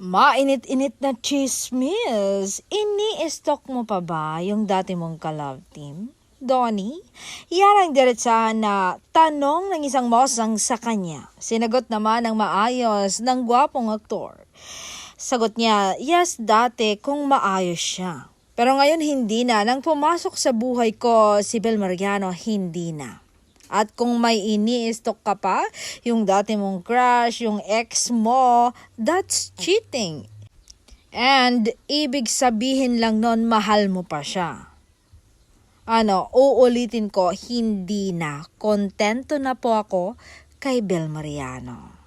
Mainit-init na chismis. Ini-stalk mo pa ba yung dati mong ka-love team? Donnie? Yan ang diretsahan na tanong ng isang mosang sa kanya. Sinagot naman ng maayos ng gwapong aktor. Sagot niya, yes dati kung maayos siya. Pero ngayon hindi na. Nang pumasok sa buhay ko si Bel Mariano, hindi na. At kung may ini-stalk ka pa, yung dati mong crush, yung ex mo, that's cheating. And ibig sabihin lang nun, mahal mo pa siya. Uulitin ko, hindi na. Kontento na po ako kay Bel Mariano.